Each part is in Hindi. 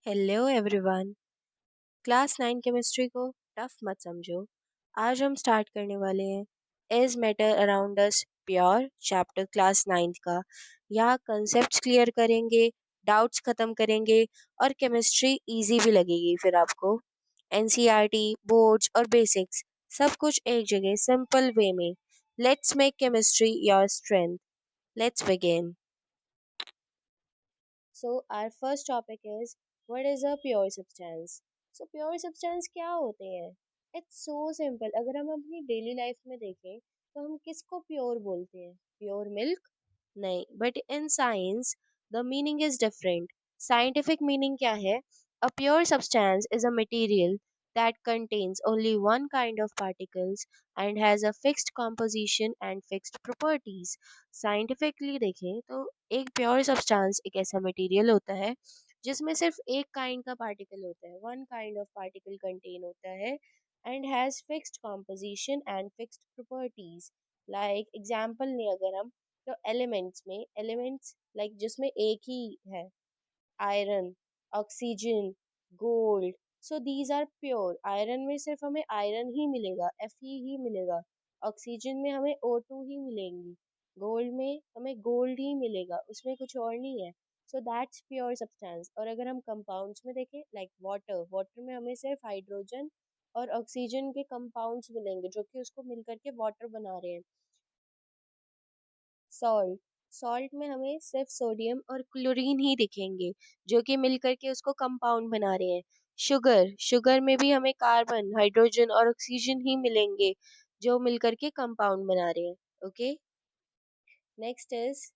Hello everyone. क्लास 9 केमिस्ट्री को टफ मत समझो। आज हम स्टार्ट करने वाले हैं is matter around us pure chapter class 9 का। यहाँ कंसेप्ट्स क्लियर करेंगे, डाउट्स खत्म करेंगे और केमिस्ट्री इजी भी लगेगी फिर आपको। एनसीईआरटी, बोर्ड्स और बेसिक्स सब कुछ एक जगह सिंपल वे में। Let's make chemistry your strength. Let's begin. So our first topic is what is a pure substance? So pure substance क्या होते हैं? It's so simple. अगर हम अपनी डेली लाइफ में देखें तो हम किसको प्योर बोलते हैं? Pure milk? नहीं, but in science the meaning is different. Scientific meaning क्या है? A pure substance is a material that contains only one kind of particles and has a fixed composition and fixed properties. Scientifically देखें तो एक प्योर सब्सटेंस एक ऐसा मटेरियल होता है जिसमें सिर्फ एक काइंड का पार्टिकल होता है, one kind of particle contain होता है and has fixed composition and fixed properties. Like example लें अगर हम, तो एलिमेंट्स में एलिमेंट्स लाइक जिसमें एक ही है, iron, oxygen, gold. So these are pure. Iron में सिर्फ हमें आयरन ही मिलेगा, Fe ही मिलेगा। ऑक्सीजन में हमें O2 ही मिलेंगी। गोल्ड में हमें गोल्ड ही मिलेगा, उसमें कुछ और नहीं है। So that's pure substance. और अगर हम कंपाउंड्स में देखें लाइक वाटर, वाटर में हमें सिर्फ हाइड्रोजन और ऑक्सीजन के कंपाउंड्स मिलेंगे जो कि उसको मिलकर के वाटर बना रहे हैं। सॉल्ट, सॉल्ट में हमें सिर्फ सोडियम और क्लोरीन ही दिखेंगे जो कि मिलकर के उसको कंपाउंड बना रहे हैं। शुगर, शुगर में भी हमें कार्बन, हाइड्रोजन और ऑक्सीजन ही मिलेंगे जो मिलकर के कंपाउंड बना रहे हैं। Okay, next is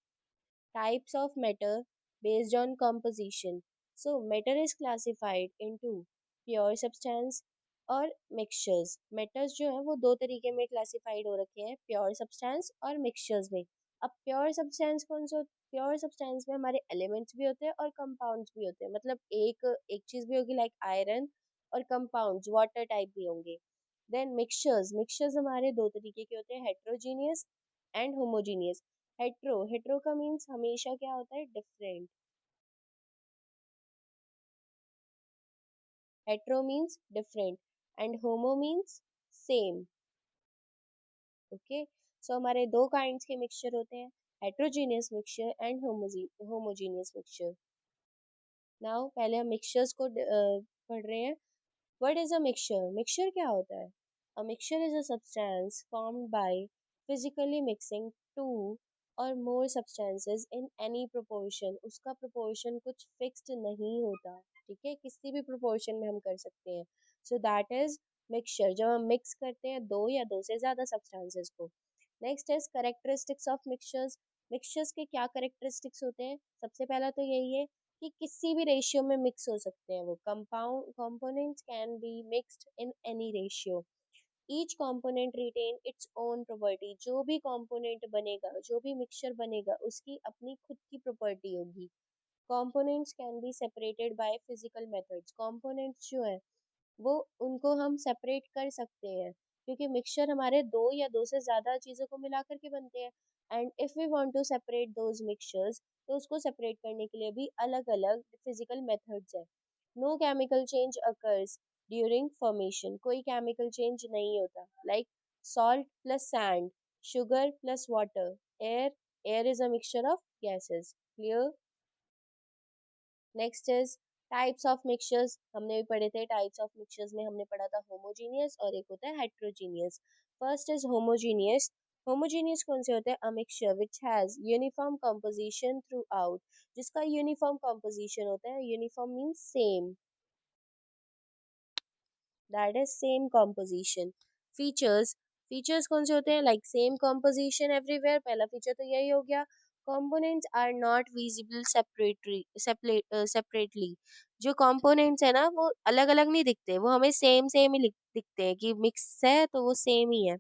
types of matter based on composition. So matter is classified into pure substance और mixtures. Matters जो है वो दो तरीके में classified हो रखे हैं, pure substance और mixtures में। अब pure substance कौन से? pure substance में हमारे elements भी होते हैं और compounds भी होते हैं। मतलब एक एक चीज भी होगी like iron और compounds water type भी होंगे। देन मिक्सचर्स, मिक्सचर्स हमारे दो तरीके के होते हैं, heterogeneous and homogeneous. Hetero, hetero का मीन्स हमेशा क्या होता है? Different. Hetero means different and homo means same. Okay, so हमारे दो काइंड्स के मिक्सचर होते हैं, heterogeneous mixture and homogeneous mixture. Now पहले हम मिक्सचर्स को पढ़ रहे हैं। What is a mixture? Mixture क्या होता है? A mixture is a substance formed by physically mixing two or more substances in any proportion. उसका proportion कुछ fixed नहीं होता, ठीक है, किसी भी proportion में हम कर सकते हैं। So that is mixture, जब हम mix करते हैं दो या दो से ज़्यादा substances को। Next is characteristics of mixtures. Mixtures के क्या characteristics होते हैं? सबसे पहला तो यही है कि किसी भी रेशियो में मिक्स हो सकते हैं वो। Compound components can be mixed in any ratio. Each component retain its own property. जो भी कंपोनेंट बनेगा, जो भी मिक्सचर बनेगा, उसकी अपनी खुद की प्रॉपर्टी होगी। Components can be separated by physical methods. Components जो है वो उनको हम सेपरेट कर सकते हैं क्योंकि मिक्सचर हमारे दो या दो से ज़्यादा चीज़ों को मिला करके बनते हैं। And if we want to separate those mixtures, तो उसको सेपरेट करने के लिए भी अलग अलग फिजिकल मेथड्स है। No chemical change occurs during formation. कोई केमिकल चेंज नहीं होता। Like salt plus sand, sugar plus water, air, air is a mixture of gases. Clear? Next is types of mixtures. हमने भी पढ़े थे टाइप्स ऑफ मिक्सचर्स में, हमने पढ़ा था होमोजीनियस और एक होता है heterogeneous. First is homogeneous. Homogeneous कौन से होते हैं? A mixture which has uniform composition throughout. जिसका यूनिफॉर्म कंपोजिशन होता है, uniform means same, that is same composition. Features, features कौन से होते हैं? लाइक सेम कंपोजिशन एवरीवेयर, पहला फीचर तो यही हो गया। Components are not visible separately. जो कंपोनेंट्स है ना वो अलग अलग नहीं दिखते, वो हमें सेम सेम ही दिखते हैं कि मिक्स है तो वो सेम ही है।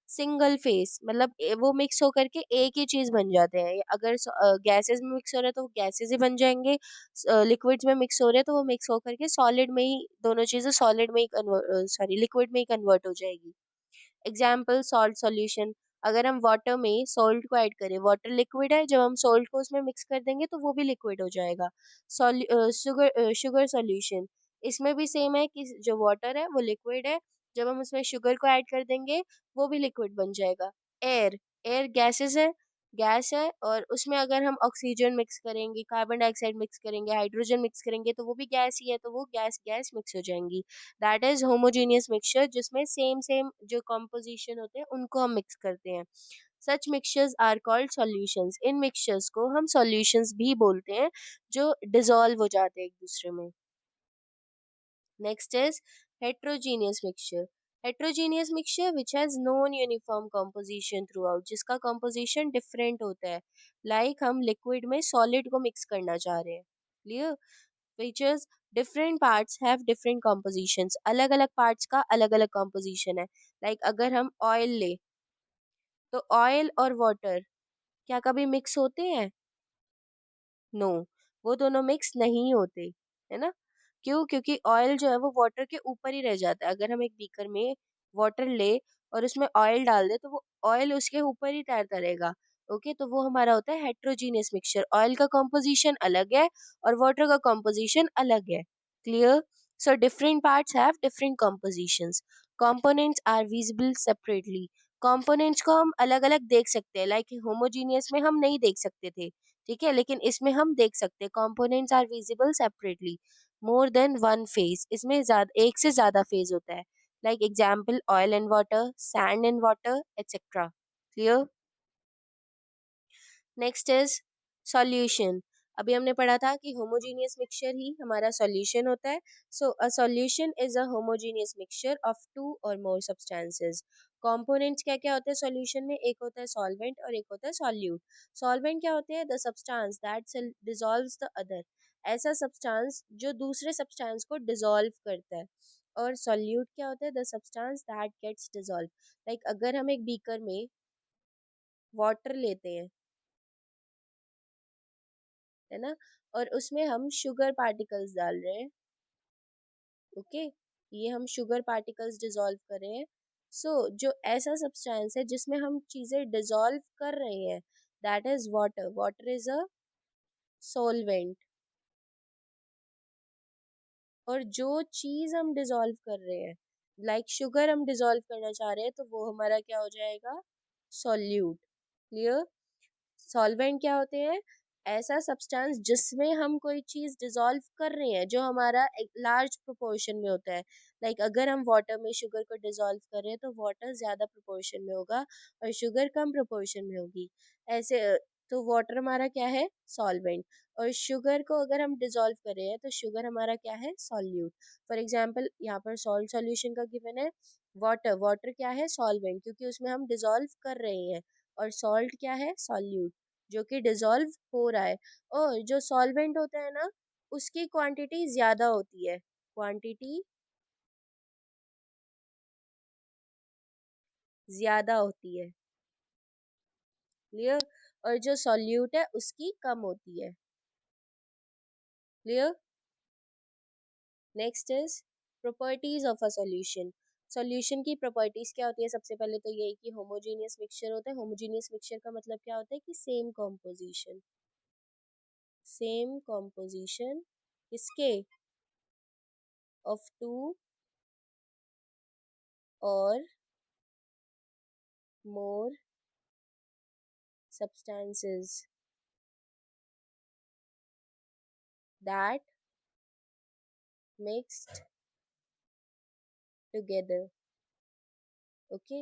सिंगल फेस मतलब वो मिक्स होकर के एक ही चीज बन जाते हैं। अगर गैसेस में मिक्स हो रहे हैं तो गैसेस ही बन जाएंगे, लिक्विड्स में मिक्स हो रहे हैं तो वो मिक्स होकर के सॉलिड में ही, दोनों चीजें सॉलिड में ही कन्वर्ट, सॉरी लिक्विड में ही कन्वर्ट हो जाएगी। Example salt solution. अगर हम वाटर में सॉल्ट को ऐड करें, वाटर लिक्विड है, जब हम सॉल्ट को उसमें मिक्स कर देंगे तो वो भी लिक्विड हो जाएगा। शुगर शुगर सॉल्यूशन, इसमें भी सेम है कि जो वाटर है वो लिक्विड है, जब हम उसमें शुगर को ऐड कर देंगे वो भी लिक्विड बन जाएगा। एयर, एयर गैसेस है, गैस है, और उसमें अगर हम ऑक्सीजन मिक्स करेंगे, कार्बन डाइऑक्साइड मिक्स करेंगे, हाइड्रोजन मिक्स करेंगे तो वो भी गैस ही है, तो वो गैस गैस मिक्स हो जाएंगी। दैट इज होमोजेनियस मिक्सचर, जिसमें सेम सेम जो कॉम्पोजिशन होते हैं उनको हम मिक्स करते हैं। Such mixtures are called solutions, इन मिक्सचर्स को हम सॉल्यूशंस भी बोलते हैं, जो डिसॉल्व हो जाते हैं एक दूसरे में। Next is heterogeneous mixture. Heterogeneous mixture which has non-uniform composition throughout, जिसका composition different होता है, like हम liquid में solid को mix करना चाह रहे हैं, clear? Features, different parts have different compositions, अलग अलग parts का अलग अलग composition है। like अगर हम oil ले, तो oil और water क्या कभी mix होते हैं? नो, वो दोनों मिक्स नहीं होते, है ना? क्यों? क्योंकि ऑयल जो है वो वाटर के ऊपर ही रह जाता है। अगर हम एक बीकर में वाटर ले और उसमें ऑयल डाल दे तो वो ऑयल उसके ऊपर ही तैरता रहेगा। ओके, तो वो हमारा होता है हेट्रोजीनियस मिक्सचर। ऑयल का कॉम्पोजिशन अलग है और वाटर का कॉम्पोजिशन अलग है। Clear? So different parts have different compositions. Components are visible separately, components को हम अलग अलग देख सकते हैं, लाइक होमोजीनियस में हम नहीं देख सकते थे, ठीक है, लेकिन इसमें हम देख सकते हैं। Components are visible separately, more than one phase, इसमें ज्यादा एक से ज्यादा फेज होता है, like example oil and water, sand and water, etcetera. Clear? Next is solution. अभी हमने पढ़ा था कि होमोजीनियस मिक्सचर ही हमारा सॉल्यूशन होता है। So a solution is a homogeneous mixture of two or more substances. Components क्या क्या होते हैं सॉल्यूशन में? एक होता है सॉल्वेंट और एक होता है सॉल्यूट। सॉल्वेंट क्या होते हैं? The substance that dissolves the other, ऐसा सब्सटेंस जो दूसरे सब्सटेंस को डिसॉल्व करता है। और सॉल्यूट क्या होता है? The substance that gets dissolve. Like अगर हम एक बीकर में वाटर लेते हैं, है ना, और उसमें हम शुगर पार्टिकल्स डाल रहे हैं, ओके, ये हम शुगर पार्टिकल्स डिसॉल्व कर रहे हैं। सो जो ऐसा सब्सटेंस है जिसमें हम चीजें डिसॉल्व कर रहे हैं, that is water. Water is a solvent. और जो चीज हम डिसॉल्व कर रहे हैं, लाइक शुगर हम डिसॉल्व करना चाह रहे हैं, तो वो हमारा क्या हो जाएगा? सॉल्यूट। क्लियर? सॉल्वेंट क्या होते हैं? ऐसा सब्सटेंस जिसमें हम कोई चीज डिसॉल्व कर रहे हैं, जो हमारा एक लार्ज प्रोपोर्शन में होता है। लाइक अगर हम वाटर में शुगर को डिसॉल्व कर रहे हैं तो वाटर ज्यादा प्रोपोर्शन में होगा और शुगर कम प्रोपोर्शन में होगी। ऐसे तो वाटर हमारा क्या है? सॉल्वेंट। और शुगर को अगर हम डिसॉल्व कर रहे हैं तो शुगर हमारा क्या है? सॉल्यूट। फॉर एग्जाम्पल यहाँ पर सॉल्ट सॉल्यूशन का गिवन है। वाटर, वाटर क्या है? सॉल्वेंट, क्योंकि उसमें हम डिसॉल्व कर रहे हैं। और सॉल्ट क्या है? सॉल्यूट, जो कि डिसॉल्व हो रहा है। और जो सॉल्वेंट होता है ना, उसकी क्वांटिटी ज्यादा होती है, क्वांटिटी ज्यादा होती है। क्लियर? और जो सॉल्यूट है उसकी कम होती है। Clear? Next is properties of a solution. Solution की प्रॉपर्टीज क्या होती है? सबसे पहले तो यही कि होमोजेनियस मिक्सचर होता है। होमोजेनियस मिक्सचर का मतलब क्या होता है? कि सेम कॉम्पोजिशन, सेम कॉम्पोजिशन इसके of two or more substances that mixed together. Okay,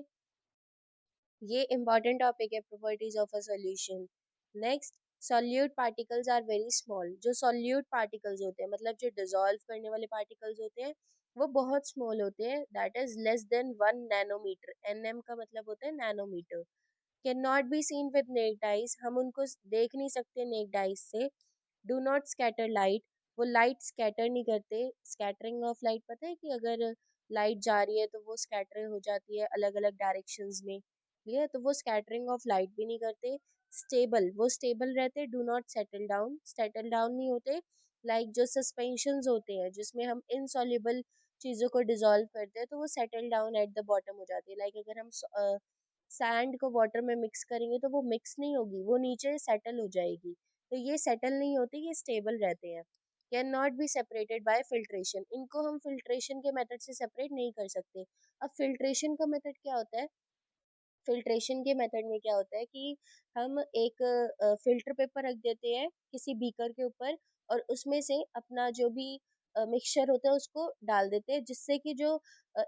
ये important टॉपिक है, properties of a solution. Next, solute particles are very small. जो सॉल्यूट पार्टिकल्स होते हैं, मतलब जो डिसॉल्व करने वाले पार्टिकल्स होते हैं, वो बहुत स्मॉल होते हैं, that is less than 1 nanometer. NM का मतलब होता है nanometer. Can not be seen with naked eyes, हम उनको देख नहीं सकते नेक्ड आइज से। डू नॉट स्कैटर लाइट, वो लाइट स्कैटर नहीं करते। स्कैटरिंग ऑफ लाइट पता है कि अगर लाइट जा रही है तो वो स्कैटर हो जाती है अलग अलग डायरेक्शंस में, ठीक है, तो वो स्कैटरिंग ऑफ लाइट भी नहीं करते। स्टेबल, वो स्टेबल रहते। Do not settle down, settle down नहीं होते। लाइक जो सस्पेंशंस होते हैं जिसमें हम इनसॉल्युबल चीजों को डिसॉल्व करते हैं, तो वो settle down at the bottom हो जाती है। लाइक अगर हम सैंड को वाटर में मिक्स करेंगे तो वो मिक्स नहीं होगी, वो नीचे सेटल हो जाएगी। तो ये सेटल नहीं होती, ये स्टेबल रहते हैं। Can not be separated by filtration, इनको हम फिल्ट्रेशन के मेथड से सेपरेट नहीं कर सकते। अब फिल्ट्रेशन का मेथड क्या होता है? फिल्ट्रेशन के मेथड में क्या होता है कि हम एक फिल्टर पेपर रख देते हैं किसी बीकर के ऊपर, और उसमें से अपना जो भी मिक्सचर होता है उसको डाल देते हैं, जिससे कि जो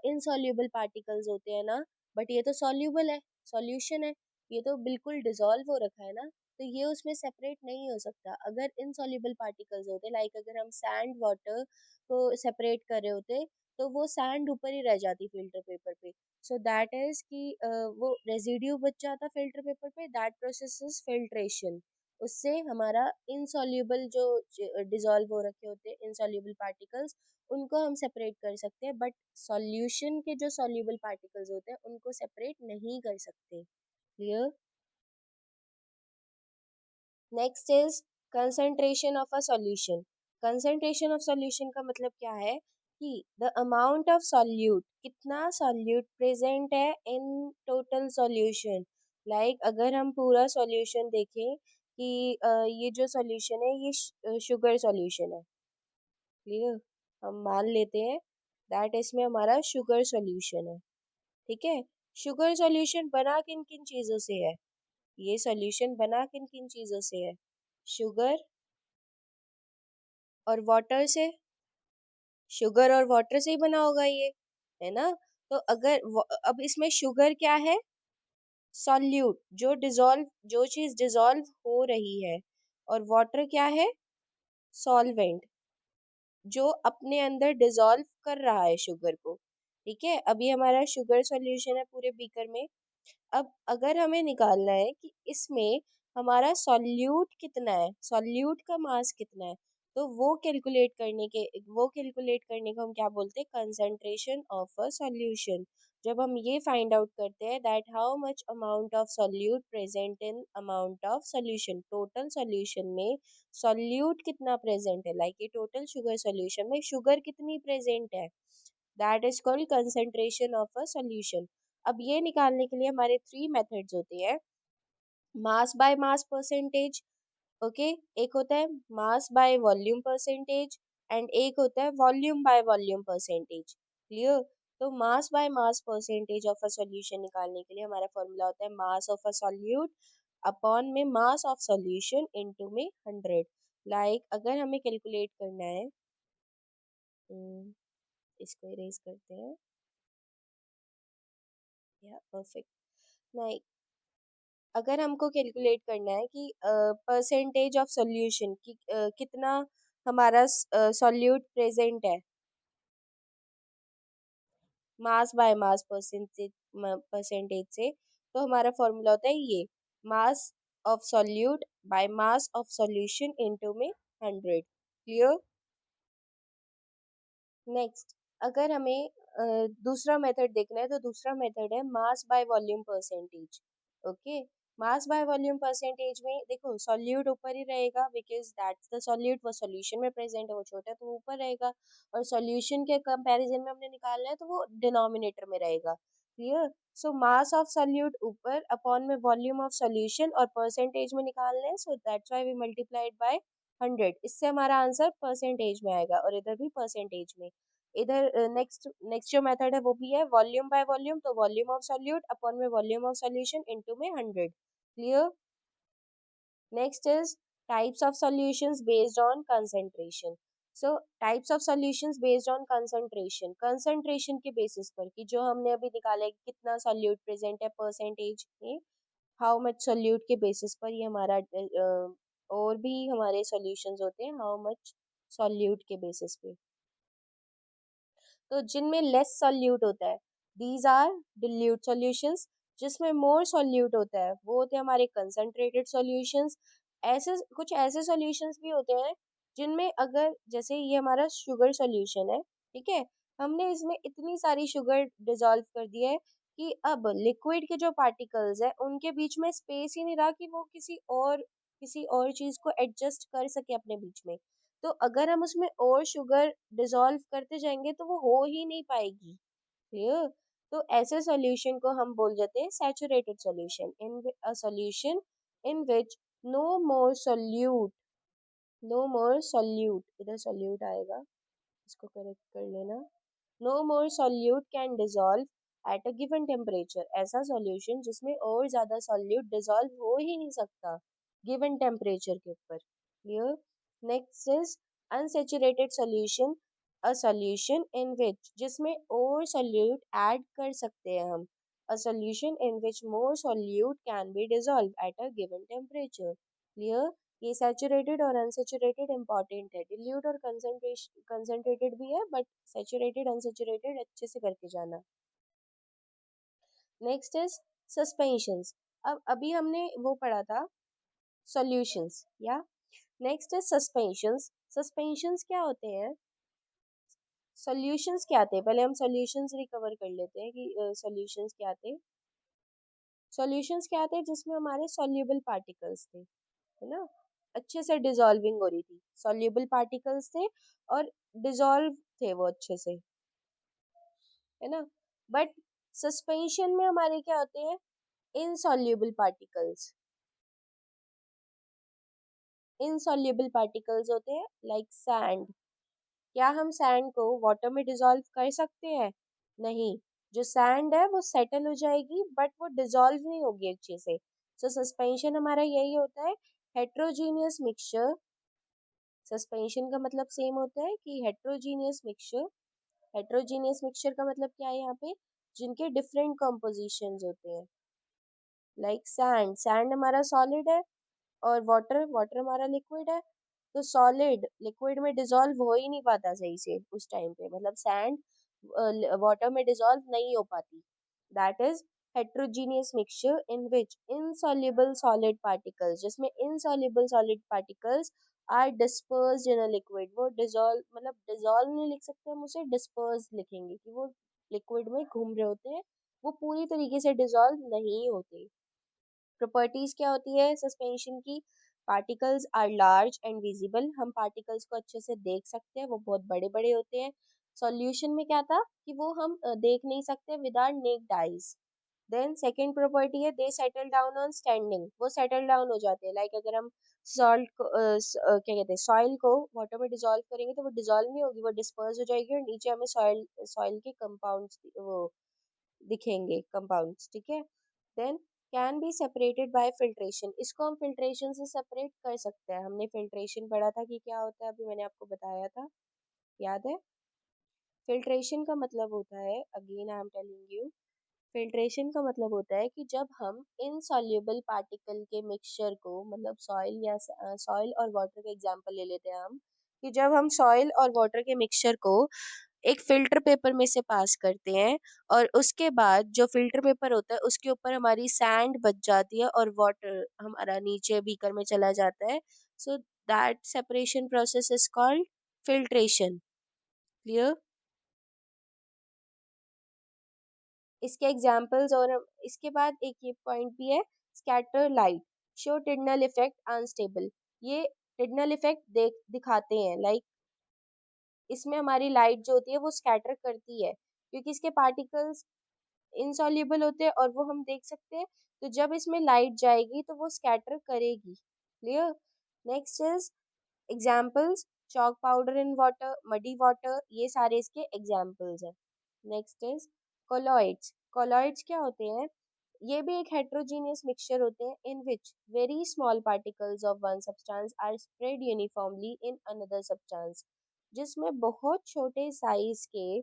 इनसॉल्युबल पार्टिकल्स होते हैं ना, बट ये तो सॉल्युबल है, सॉल्यूशन है, ये तो बिल्कुल डिसॉल्व हो रखा है ना, तो ये उसमें सेपरेट नहीं हो सकता। अगर इनसॉल्युबल पार्टिकल्स होते, लाइक अगर हम सैंड वाटर को सेपरेट कर रहे होते, तो वो सैंड ऊपर ही रह जाती फिल्टर पेपर पे। सो दैट इज कि वो रेजिड्यू बच जाता फिल्टर पेपर पे, दैट प्रोसेस इज फिल्ट्रेशन। उससे हमारा इनसॉल्युबल जो डिसॉल्व हो रखे होते हैं इनसॉल्युबल पार्टिकल्स, उनको हम सेपरेट कर सकते हैं, बट सॉल्यूशन के जो सॉल्युबल पार्टिकल्स होते हैं उनको सेपरेट नहीं कर सकते। Clear? Next is concentration of a solution. Concentration of solution का मतलब क्या है कि द अमाउंट ऑफ सॉल्यूट, कितना सॉल्यूट प्रेजेंट है इन टोटल सॉल्यूशन। लाइक अगर हम पूरा सॉल्यूशन देखें कि ये जो सॉल्यूशन है ये शुगर सॉल्यूशन है। क्लियर? हम मान लेते हैं दैट इसमें हमारा शुगर सॉल्यूशन है। ठीक है? शुगर सॉल्यूशन बना किन किन चीजों से है? ये सॉल्यूशन बना किन किन चीजों से है? शुगर और वाटर से। शुगर और वाटर से ही बना होगा ये, है ना? तो अगर अब इसमें शुगर क्या है? सॉल्यूट, जो डिसॉल्व, जो चीज डिसॉल्व हो रही है, और वाटर क्या है? सॉल्वेंट, जो अपने अंदर डिसॉल्व कर रहा है शुगर को। ठीक है, अभी हमारा शुगर सॉल्यूशन है पूरे बीकर में। अब अगर हमें निकालना है कि इसमें हमारा सॉल्यूट कितना है, सॉल्यूट का मास कितना है, तो वो कैलकुलेट करने को हम क्या बोलते हैं? Concentration of a solution. जब हम ये फाइंड आउट करते हैं that how much amount of solute present in amount of solution, total solution में सॉल्यूट कितना प्रेजेंट है, लाइक ये टोटल शुगर सॉल्यूशन में शुगर कितनी प्रेजेंट है, that is called concentration of a solution. अब ये निकालने के लिए हमारे थ्री मेथड्स होते हैं। Mass by mass percentage, okay, एक होता है mass by volume percentage, and एक होता है volume by volume percentage. Clear? तो mass by mass percentage of a solution निकालने के लिए हमारा फॉर्मूला होता है mass of a solute upon में मास ऑफ सॉल्यूशन इनटू में 100। लाइक अगर हमें कैलकुलेट करना है, इसको इरेज करते हैं, या परफेक्ट। नहीं, अगर हमको कैलकुलेट करना है कि परसेंटेज ऑफ सॉल्यूशन की कितना हमारा सॉल्यूट प्रेजेंट है मास बाय मास परसेंटेज से, तो हमारा फॉर्मूला होता है ये, मास of solute by mass of solution into में 100। क्लियर? नेक्स्ट, अगर हमें दूसरा मेथड देखना है तो दूसरा मेथड है mass by volume percentage. Okay, mass by volume percentage में देखो सॉल्यूट ऊपर ही रहेगा, बिकॉज दैट्स द सॉल्यूट, वो सॉल्यूशन में प्रेजेंट है, वो छोटा है तो वो ऊपर रहेगा, और सॉल्यूशन के कंपैरिजन में हमने निकालना है तो वो डिनोमिनेटर में रहेगा। Clear? So mass of solute ऊपर अपॉन में वॉल्यूम ऑफ सॉल्यूशन, और परसेंटेज में निकालना है, so that's why we multiplied by 100। इससे हमारा आंसर परसेंटेज में आएगा, और इधर भी परसेंटेज में। इधर नेक्स्ट नेक्स्ट जो मेथड है वो भी है वॉल्यूम बाय वॉल्यूम, तो वॉल्यूम ऑफ सॉल्यूट अपॉन में वॉल्यूम ऑफ सॉल्यूशन इनटू में 100। Clear? Next is types of solutions based on concentration. So types of solutions based on concentration, concentration के बेसिस पर, कि जो हमने अभी निकाला है कि कितना सॉल्यूट प्रेजेंट है परसेंटेज में, हाउ मच सॉल्यूट के बेसिस पर ये हमारा और भी हमारे सॉल्यूशंस होते हैं हाउ मच सॉल्यूट के बेसिस पे। तो जिनमें लेस सॉल्यूट होता है दीज आर डिल्यूट सॉल्यूशंस, जिसमें मोर सॉल्यूट होता है वो होते हैं हमारे कंसंट्रेटेड सॉल्यूशंस। ऐसे कुछ ऐसे सॉल्यूशंस भी होते हैं जिनमें अगर जैसे ये हमारा शुगर सॉल्यूशन है, ठीक है, हमने इसमें इतनी सारी शुगर डिसॉल्व कर दी है कि अब लिक्विड के जो पार्टिकल्स है उनके बीच में स्पेस ही नहीं रहा कि वो किसी और चीज को एडजस्ट कर सके अपने बीच में। तो अगर हम उसमें और शुगर डिसॉल्व करते जाएंगे तो वो हो ही नहीं पाएगी। क्लियर? तो ऐसे सॉल्यूशन को हम बोल देते हैं saturated solution. In a solution in which no more solute no more solute इधर सोल्यूट आएगा, इसको करेक्ट कर लेना। No more solute can dissolve at a given temperature, ऐसा सॉल्यूशन जिसमें और ज्यादा सोल्यूट डिसॉल्व हो ही नहीं सकता गिवन टेम्परेचर के ऊपर। Clear? Next is unsaturated solution, a solution in which जिसमें और सोल्यूट ऐड कर सकते हैं हम। A solution in which more solute can be dissolve at a given temperature. Clear? ये सैचुरेटेड और अनसैचुरेटेड इंपॉर्टेंट है, डिल्यूट और कंसंट्रेशन कंसंट्रेटेड भी है, बट सैचुरेटेड अनसैचुरेटेड अच्छे से करके जाना। Next is suspensions. अब अभी हमने वो पढ़ा था सॉल्यूशंस, या नेक्स्ट इज सस्पेंशंस। सस्पेंशंस क्या होते हैं? सॉल्यूशंस क्या थे, पहले हम सॉल्यूशंस रिकवर कर लेते हैं कि सॉल्यूशंस क्या थे। सॉल्यूशंस क्या थे? जिसमें हमारे सॉल्युबल पार्टिकल्स थे, है ना, अच्छे से डिसॉल्विंग हो रही थी, सॉल्युबल पार्टिकल्स थे और डिसॉल्व थे वो अच्छे से, है ना। बट सस्पेंशन में हमारे क्या होते हैं? Insoluble particles. इनसॉल्युबल पार्टिकल्स होते हैं लाइक सैंड। क्या हम सैंड को वाटर में डिसॉल्व कर सकते हैं? नहीं। जो सैंड है वो सेटल हो जाएगी बट वो डिसॉल्व नहीं होगी अच्छे से। सो सस्पेंशन हमारा यही होता है, हेट्रोजीनियस मिक्सचर। सस्पेंशन का मतलब सेम होता है कि हेट्रोजीनियस मिक्सचर। हेट्रोजीनियस मिक्सचर का मतलब क्या है यहाँ पे? जिनके डिफरेंट कंपोजिशंस होते हैं, लाइक सैंड। सैंड हमारा सॉलिड है और वाटर, वाटर हमारा लिक्विड है। तो सॉलिड लिक्विड में डिसॉल्व हो ही नहीं पाता सही से उस टाइम पे, मतलब सैंड वाटर में डिसॉल्व नहीं हो पाती। That is heterogeneous mixture in which insoluble solid particles, जिसमें insoluble solid particles are dispersed in a liquid। वो dissolve मतलब dissolve नहीं लिख सकते हम उसे, disperse लिखेंगे कि वो लिक्विड में घूम रहे होते हैं, वो पूरी तरीके से डिसॉल्व नहीं होते। प्रॉपर्टीज क्या होती है सस्पेंशन की? Particles are large and visible, हम पार्टिकल्स को अच्छे से देख सकते हैं, वो बहुत बड़े बड़े होते हैं। सॉल्यूशन में क्या था कि वो हम देख नहीं सकते with our naked eyes. Then second property है they settle down on standing, वो सेटल डाउन हो जाते हैं। लाइक अगर हम सॉल्ट को क्या कहते हैं, सॉइल को वाटर में डिसॉल्व करेंगे तो वो डिसॉल्व नहीं होगी, वो डिस्पर्स हो जाएगी और नीचे हमें सॉइल सॉइल के कंपाउंड्स वो दिखेंगे, कंपाउंड्स, ठीक है। Then can be separated by filtration, इसको हम फिल्ट्रेशन से सेपरेट कर सकते हैं। हमने फिल्ट्रेशन पढ़ा था कि क्या होता है, अभी मैंने आपको बताया था, याद है? फिल्ट्रेशन का मतलब होता है, again I am telling you, filtration का मतलब होता है कि जब हम इनसॉल्युबल पार्टिकल के मिक्सचर को, मतलब सॉइल या सॉइल और वाटर का एग्जांपल ले लेते हैं हम, कि जब हम सॉइल और वाटर के मिक्सचर को एक फिल्टर पेपर में से पास करते हैं और उसके बाद जो फिल्टर पेपर होता है उसके ऊपर हमारी सैंड बच जाती है और वाटर हमारा नीचे बीकर में चला जाता है, so that separation process is called filtration. Clear? इसके एग्जाम्पल्स, और इसके बाद एक ये पॉइंट भी है, scatter light show Tyndall effect unstable. ये टिडनल इफेक्ट देख दिखाते हैं, लाइक इसमें हमारी लाइट जो होती है वो स्कैटर करती है क्योंकि इसके पार्टिकल्स इनसॉल्युबल होते हैं और वो हम देख सकते हैं। तो जब इसमें लाइट जाएगी तो वो स्कैटर करेगी। Clear? Next is examples, chalk powder in water, muddy water, ये सारे इसके एग्जाम्पल्स हैं। Next is colloids. कोलॉइड्स क्या होते हैं? ये भी एक हेट्रोजीनियस मिक्सचर होते हैं in which very small particles of one substance are spread uniformly in another substance, जिसमें बहुत छोटे साइज के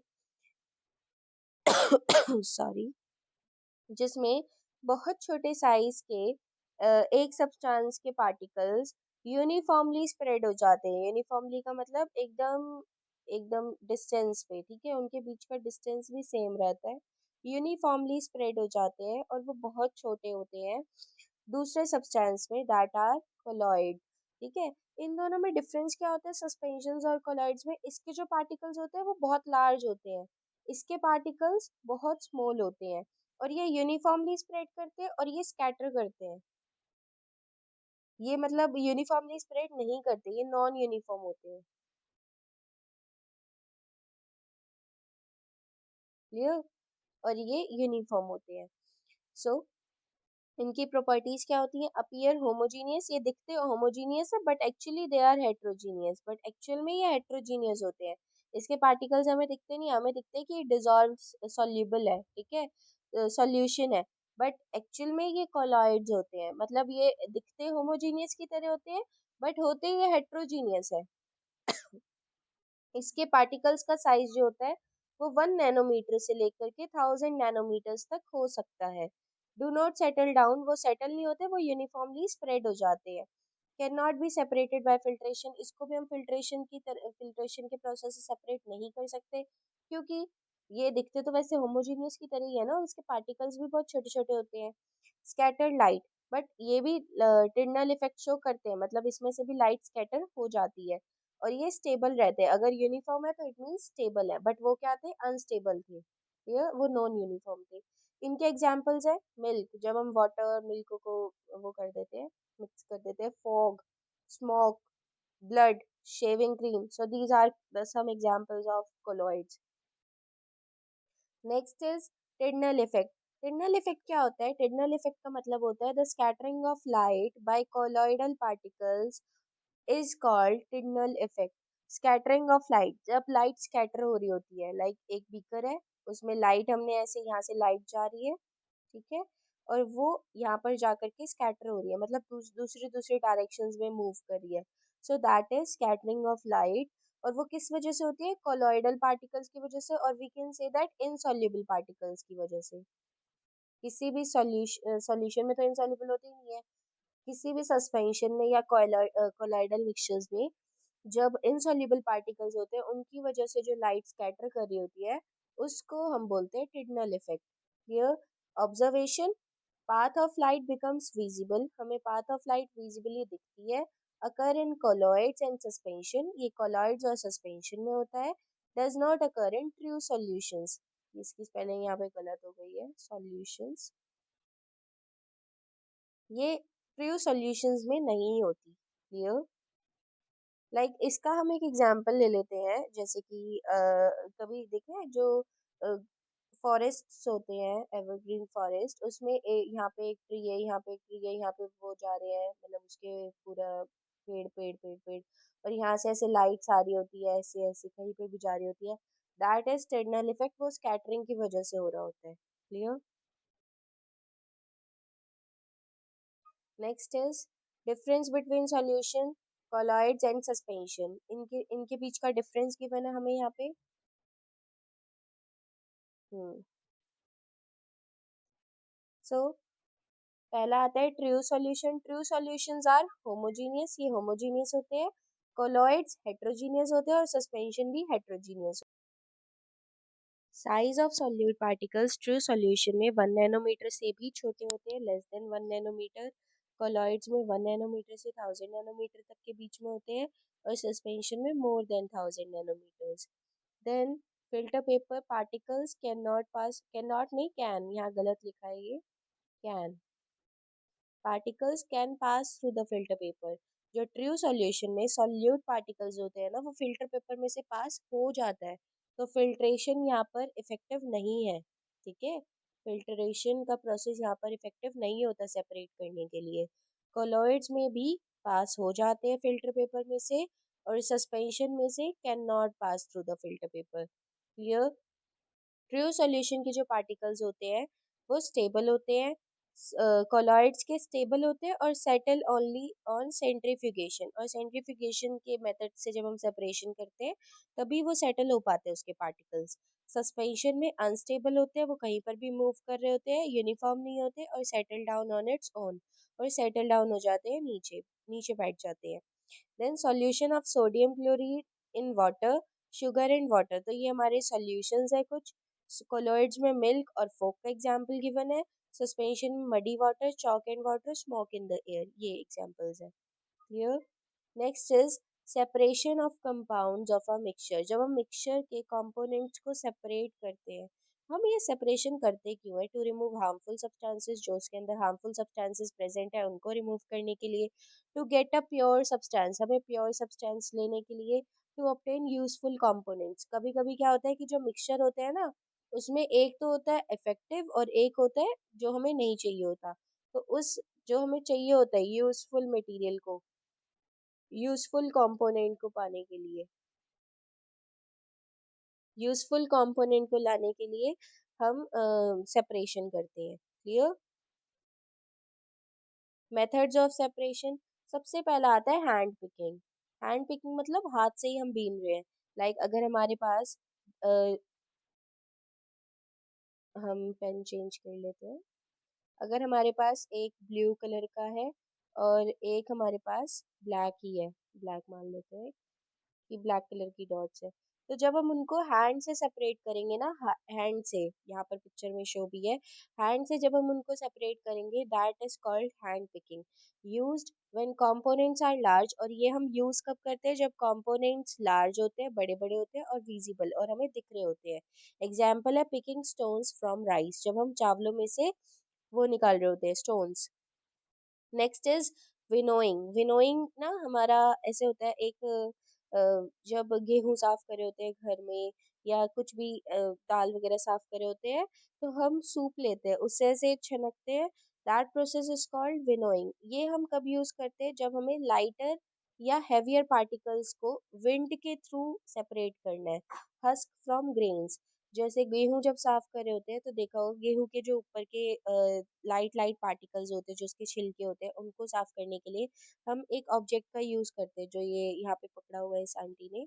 सॉरी, जिसमें बहुत छोटे साइज के एक सब्सटेंस के पार्टिकल्स यूनिफॉर्मली स्प्रेड हो जाते हैं। यूनिफॉर्मली का मतलब एकदम एकदम डिस्टेंस पे, ठीक है, उनके बीच का डिस्टेंस भी सेम रहता है। यूनिफॉर्मली स्प्रेड हो जाते हैं और वो बहुत छोटे होते हैं दूसरे सब्सटेंस में, दैट आर कोलॉइड। ठीक है, इन दोनों में डिफरेंस क्या होता है सस्पेंशंस और कोलॉइड्स में? इसके जो पार्टिकल्स होते हैं वो बहुत लार्ज होते हैं, इसके पार्टिकल्स बहुत स्मॉल होते हैं, और ये यूनिफॉर्मली स्प्रेड करते हैं और ये स्कैटर करते हैं। ये मतलब यूनिफॉर्मली स्प्रेड नहीं करते, ये नॉन यूनिफॉर्म होते हैं। क्लियर? और ये यूनिफॉर्म होते हैं। सो इनकी प्रॉपर्टीज क्या होती हैं? अपीयर होमोजीनियस, ये दिखते होमोजीनियस है but actually they are heterogeneous, but actual में ये हेट्रोजीनियस होते हैं। इसके पार्टिकल्स हमें दिखते नहीं, हमें दिखते हैं कि डिजॉल्व सॉल्युबल है, ठीक है, सॉल्यूशन है, बट एक्चुअल में ये कोलॉइड्स होते हैं। मतलब ये दिखते होमोजीनियस की तरह होते हैं बट होते ये हेट्रोजीनियस है। इसके पार्टिकल्स का साइज जो होता है वो 1 नैनोमीटर से लेकर के 1000 नैनोमीटर्स तक हो सकता है। डू नॉट सेटल डाउन, वो सेटल नहीं होते, वो यूनिफॉर्मली स्प्रेड हो जाते हैं। Can not be separated by filtration, इसको भी हम फिल्ट्रेशन के प्रोसेस से सेपरेट नहीं कर सकते, क्योंकि ये दिखते तो वैसे होमोजीनियस की तरह ही है ना, और इसके पार्टिकल्स भी बहुत छोटे छोटे होते हैं। स्कैटर्ड लाइट, बट ये भी टिर्नल इफेक्ट शो करते हैं, मतलब इसमें से भी लाइट स्कैटर हो जाती है। और ये स्टेबल रहते हैं, अगर यूनिफॉर्म है तो इट मीन स्टेबल है, बट वो क्या थे? अनस्टेबल थे, ये वो नॉन यूनिफॉर्म थे। इनके एग्जांपल्स है मिल्क, जब हम वाटर मिल्क को वो कर देते हैं, मिक्स कर देते हैं, fog, smoke, blood, shaving cream, so these are the some examples of colloids. Next is Tyndall effect. Tyndall effect क्या होता है? टिडनल इफेक्ट का मतलब होता है the scattering of light by colloidal particles is called Tyndall effect. Scattering of light, जब लाइट स्कैटर हो रही होती है, लाइक एक बीकर है, उसमें लाइट हमने ऐसे यहाँ से लाइट जा रही है, ठीक है, और वो यहाँ पर जाकर के स्कैटर हो रही है, मतलब दूसरी दूसरी डायरेक्शंस में मूव कर रही है, so that is scattering of light. और वो किस वजह से होती है? कोलॉइडल पार्टिकल्स की वजह से, और we can say that insoluble particles की वजह से। किसी भी सॉल्यूशन में तो इनसॉल्युबल होते ही नहीं है, किसी भी सस्पेंशन में या कोलॉइडल मिक्सचर्स में जब इनसॉल्युबल पार्टिकल्स होते हैं, उनकी वजह से जो लाइट स्कैटर कर रही होती है, उसको हम बोलते हैं Tyndall effect. Here observation, path of light becomes visible, हमें पाथ ऑफ लाइट विजिबली दिखती है। Occur in colloids and suspension, ये कोलॉइड्स और सस्पेंशन में होता है। Does not occur in true solutions, इसकी स्पेलिंग यहाँ पे गलत हो गई है, सॉल्यूशंस, ये ट्रू सॉल्यूशंस में नहीं होती। क्लियर? लाइक इसका हम एक एग्जांपल ले लेते हैं, जैसे कि कभी देखे हैं जो फॉरेस्ट्स होते हैं, एवरग्रीन फॉरेस्ट, उसमें यहाँ पे एक ट्री है, यहाँ पे एक ट्री है, यहाँ पे वो जा रहे हैं, मतलब उसके पूरा पेड़ पेड़ पेड़ पेड़, और यहाँ से ऐसे लाइट्स आ रही होती है, ऐसे ऐसे कहीं पे भी जा रही होती है, दैट इज टर्नल इफेक्ट, वो स्कैटरिंग की वजह से हो रहा होता है। Clear? Next is difference between solution, colloids and suspension, इनके इनके बीच का डिफरेंस गिवन है हमें यहाँ पे। हम्म सो पहला आता है true solution. True solutions are homogeneous, ये होमोजीनियस होते हैं। कोलॉइड्स हेट्रोजीनियस होते हैं, और सस्पेंशन भी heterogeneous. Size of solute particles true solution में 1 नैनोमीटर से भी छोटे होते हैं, लेस देन 1 नैनोमीटर। कोलॉइड्स में 1 नैनोमीटर से 1000 नैनोमीटर तक के बीच में होते हैं, और सस्पेंशन में more than 1000 nanometers. Then filter paper particles can not pass, can not नहीं, कैन, यहाँ गलत लिखा है ये, can, particles can pass through the filter paper. जो ट्रू सॉल्यूशन में सॉल्यूट पार्टिकल्स होते हैं ना, वो फिल्टर पेपर में से पास हो जाता है, तो फिल्ट्रेशन यहाँ पर इफेक्टिव नहीं है, ठीक है, फिल्ट्रेशन का प्रोसेस यहाँ पर इफेक्टिव नहीं होता सेपरेट करने के लिए। कोलॉइड्स में भी पास हो जाते हैं फिल्टर पेपर में से, और सस्पेंशन में से can not pass through the filter paper. Clear? True solution के जो पार्टिकल्स होते हैं वो स्टेबल होते हैं, कोलॉइड्स के स्टेबल होते हैं, और सेटल ओनली ऑन सेंट्रीफ्यूगेशन, और सेंट्रीफ्यूगेशन के मेथड से जब हम सेपरेशन करते हैं तभी वो सेटल हो पाते हैं उसके पार्टिकल्स। सस्पेंशन में अनस्टेबल होते हैं, वो कहीं पर भी मूव कर रहे होते हैं, यूनिफॉर्म नहीं होते, और settle down on its own, और सेटल डाउन हो जाते हैं नीचे, नीचे बैठ जाते हैं। Then solution of sodium chloride in water, sugar and water, तो ये हमारे सॉल्यूशंस है कुछ। कोलॉइड्स में मिल्क और फोक का एग्जांपल गिवन है। सस्पेंशन में muddy water, chalk and water, smoke in the air, ये एग्जांपल्स है। Clear? Next is separation of compounds of a mixture. जब हम मिक्सचर के कंपोनेंट्स को सेपरेट करते हैं, हम ये सेपरेशन करते क्यों है? टू रिमूव हार्मफुल सब्सटेंसेस, जो उसके अंदर हार्मफुल सब्सटेंसेस प्रेजेंट है उनको रिमूव करने के लिए। To get a pure substance, हमें प्योर सब्सटेंस लेने के लिए। टू ऑब्टेन यूजफुल कंपोनेंट्स, कभी कभी क्या होता है कि जो मिक्सचर होते हैं ना, उसमें एक तो होता है इफेक्टिव और एक होता है जो हमें नहीं चाहिए होता। तो उस जो हमें चाहिए होता है यूजफुल मटेरियल को, यूजफुल कंपोनेंट को पाने के लिए, यूजफुल कंपोनेंट को लाने के लिए हम सेपरेशन करते हैं। क्लियर? मेथड्स ऑफ सेपरेशन, सबसे पहला आता है हैंड पिकिंग। हैंड पिकिंग मतलब हाथ से ही हम बीन रहे हैं। लाइक अगर हमारे पास हम पेन चेंज कर लेते हैं। अगर हमारे पास एक ब्लू कलर का है और एक हमारे पास ब्लैक ही है, ब्लैक मान लेते हैं कि ब्लैक कलर की डॉट्स है, तो जब हम उनको हैंड से सेपरेट करेंगे ना, हैंड से, यहाँ पर पिक्चर में शो भी है, हैंड से जब हम उनको सेपरेट करेंगे that is called hand picking, used when components are large. और ये हम यूज कब करते हैं? जब कंपोनेंट्स लार्ज होते हैं, बड़े बड़े होते हैं और विजिबल और हमें दिख रहे होते हैं। एग्जाम्पल है पिकिंग स्टोन्स फ्रॉम राइस, जब हम चावलों में से वो निकाल रहे होते हैं stones. Next is winnowing. Winnowing ना हमारा ऐसे होता है, एक जब गेहूं साफ कर रहे होते हैं घर में या कुछ भी दाल वगैरह साफ कर रहे होते हैं, तो हम सूप लेते हैं, उससे ऐसे छनकते हैं। That process is called winnowing. ये हम कब यूज करते हैं? जब हमें लाइटर या हैवियर पार्टिकल्स को विंड के थ्रू सेपरेट करना है। हस्क फ्रॉम ग्रेन्स, जैसे गेहूं जब साफ कर रहे होते हैं तो देखा होगा गेहूं के जो ऊपर के लाइट लाइट पार्टिकल्स होते हैं, जो उसके छिलके होते हैं, उनको साफ करने के लिए हम एक ऑब्जेक्ट का यूज करते हैं, जो ये यहाँ पे पकड़ा हुआ है इस आंटी ने,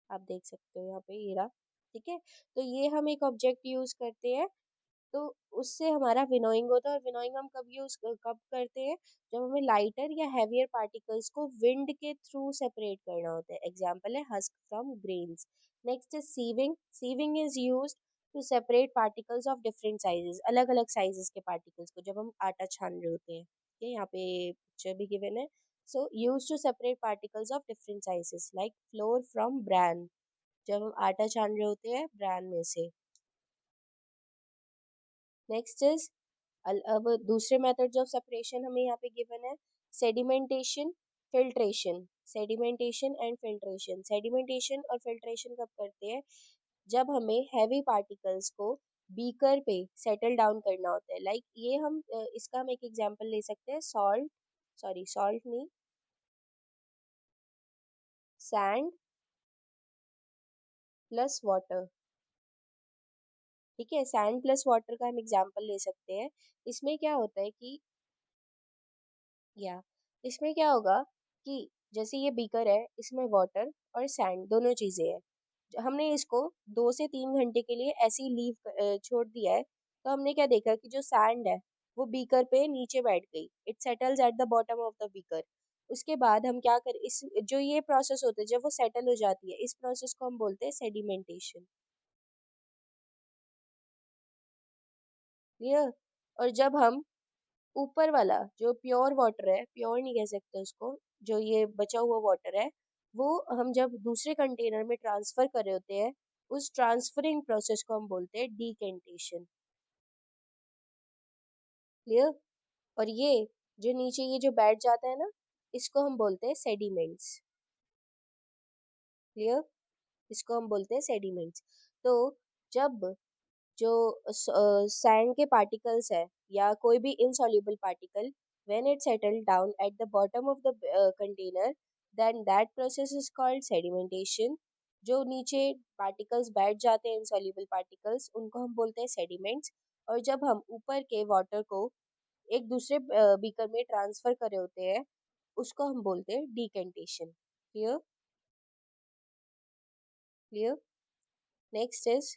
आप देख सकते हो यहाँ पे, ये रहा। ठीक है, तो ये हम एक ऑब्जेक्ट यूज करते हैं, तो उससे हमारा विनोइंग होता है। और विनोइंग हम कब करते हैं? जब हमें लाइटर या हैवियर पार्टिकल्स को विंड के थ्रू सेपरेट करना होता है। एग्जांपल है husk from grains. Next is sieving. Sieving is used to separate particles of different sizes, अलग अलग साइजेस के पार्टिकल्स को, जब हम आटा छान रहे होते हैं। ये यहाँ पे पिक्चर भी गिवन है। So use to separate particles of different sizes like flour from bran, जब हम आटा छान रहे होते हैं ब्रैन में से। नेक्स्ट इज, अब दूसरे मेथड्स ऑफ सेपरेशन हमें यहाँ पे गिवन है, sedimentation, filtration. Sedimentation and filtration, sedimentation और फिल्ट्रेशन कब करते हैं? जब हमें हैवी पार्टिकल्स को बीकर पे सेटल डाउन करना होता है। लाइक ये हम इसका हम एक एग्जांपल ले सकते हैं, सॉल्ट, सॉरी सॉल्ट नहीं, सैंड प्लस वाटर। ठीक है, सैंड प्लस वाटर का हम एग्जांपल ले सकते हैं। इसमें क्या होता है कि, या इसमें क्या होगा कि जैसे ये बीकर है, इसमें वाटर और सैंड दोनों चीजें हैं। हमने इसको 2 से 3 घंटे के लिए ऐसे ही लीव छोड़ दिया है, तो हमने क्या देखा कि जो सैंड है वो बीकर पे नीचे बैठ गई, it settles eight the bottom of the beaker. उसके बाद हम क्या कर, इस जो ये प्रोसेस होता है जब वो सेटल हो जाती है, इस प्रोसेस को हम बोलते हैं सेडिमेंटेशन। क्लियर? और जब हम ऊपर वाला जो प्योर वाटर है, प्योर नहीं कह सकते उसको, जो ये बचा हुआ वाटर है, वो हम जब दूसरे कंटेनर में ट्रांसफर कर रहे होते हैं, उस ट्रांसफरिंग प्रोसेस को हम बोलते हैं डीकेंटेशन। क्लियर? और ये जो नीचे ये जो बैठ जाता है ना, इसको हम बोलते हैं सेडिमेंट्स। क्लियर? इसको हम बोलते हैं सेडिमेंट्स। तो जब जो सैंड के पार्टिकल्स है या कोई भी insoluble particle, when it settle down at the bottom of the container, then that process is called sedimentation. जो नीचे पार्टिकल्स बैठ जाते हैं, इनसॉल्युबल पार्टिकल्स, उनको हम बोलते हैं सेडिमेंट्स। और जब हम ऊपर के वाटर को एक दूसरे बीकर में ट्रांसफर कर रहे होते हैं, उसको हम बोलते हैं decantation. Clear? Clear? Next is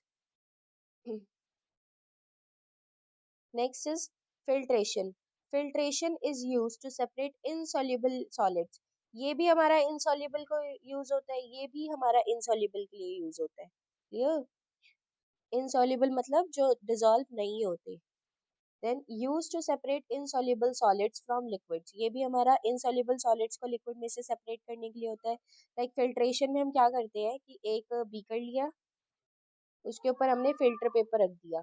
Next is filtration. Filtration is used to separate insoluble solids. ये भी हमारा insoluble को यूज होता है, ये भी हमारा insoluble के लिए यूज होता है। क्लियर? insoluble मतलब जो डिसॉल्व नहीं होते। Then use to separate insoluble solids from liquids, ये भी हमारा insoluble solids को लिक्विड में से सेपरेट करने के लिए होता है। लाइक फिल्ट्रेशन में हम क्या करते हैं कि एक बीकर लिया, उसके ऊपर हमने फिल्टर पेपर रख दिया,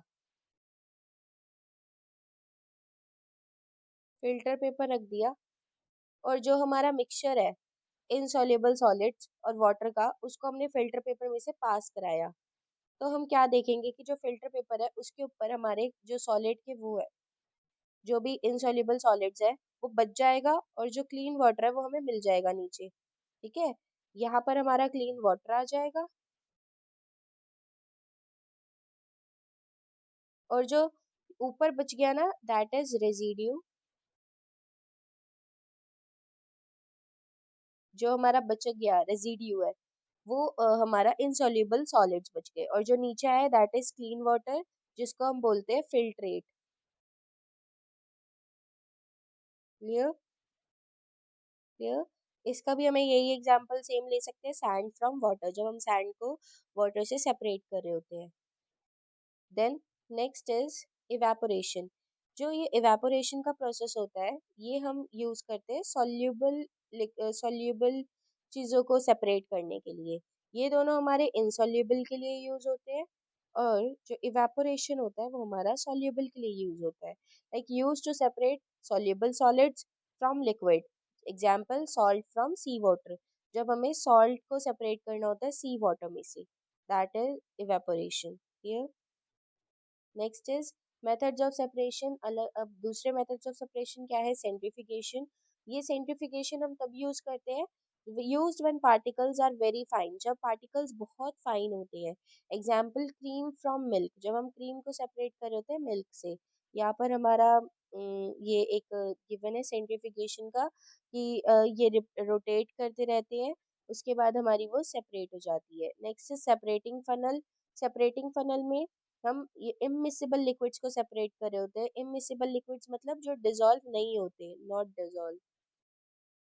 फिल्टर पेपर रख दिया, और जो हमारा मिक्सचर है इनसॉल्युबल सॉलिड्स और वाटर का, उसको हमने फिल्टर पेपर में से पास कराया। तो हम क्या देखेंगे कि जो फिल्टर पेपर है उसके ऊपर हमारे जो सॉलिड के वो है, जो भी इनसॉल्युबल सॉलिड्स है वो बच जाएगा, और जो क्लीन वाटर है वो हमें मिल जाएगा नीचे। ठीक है, यहाँ पर हमारा क्लीन वाटर आ जाएगा, और जो ऊपर बच गया ना, दैट इज रेजिड्यू। जो हमारा बच गया रेजिड्यू है वो हमारा इनसॉल्युबल सॉलिड्स बच गए, और जो नीचे आया दैट इज क्लीन वाटर, जिसको हम बोलते हैं फिल्ट्रेट। क्लियर? क्लियर? इसका भी हमें यही एग्जांपल सेम ले सकते हैं, सैंड फ्रॉम वाटर, जब हम सैंड को वाटर से सेपरेट कर रहे होते हैं। Then next is evaporation. जो ये इवेपोरेशन का प्रोसेस होता है, ये हम यूज करते हैं सॉल्यूबल चीज़ों को सेपरेट करने के लिए। ये दोनों हमारे इनसॉल्यूबल के लिए यूज होते हैं, और जो इवेपोरेशन होता है वो हमारा सॉल्यूबल के लिए यूज होता है, like use to separate soluble solids from liquid. Example, salt from sea water, जब हमें सॉल्ट को सेपरेट करना होता है सी वाटर में से, that is evaporation. Next is methods of separation. अलग, अब दूसरे मेथड्स ऑफ सेपरेशन क्या है? सेंट्रीफिकेशन। ये सेंट्रीफिकेशन हम तब यूज करते हैं used when particles are very fine, जब पार्टिकल्स बहुत फाइन होते हैं। एग्जांपल, क्रीम फ्रॉम मिल्क, जब हम क्रीम को सेपरेट कर रहे होते हैं मिल्क से। यहाँ पर हमारा ये एक गिवन है सेंट्रीफिकेशन का, कि ये रोटेट करते रहते हैं, उसके बाद हमारी वो सेपरेट हो जाती है। Next is separating funnel. Separating funnel में हम ये इमिसिबल लिक्विड्स को सेपरेट कर रहे होते हैं। इमिसिबल लिक्विड्स मतलब जो डिसॉल्व नहीं होते, नॉट डिसॉल्व,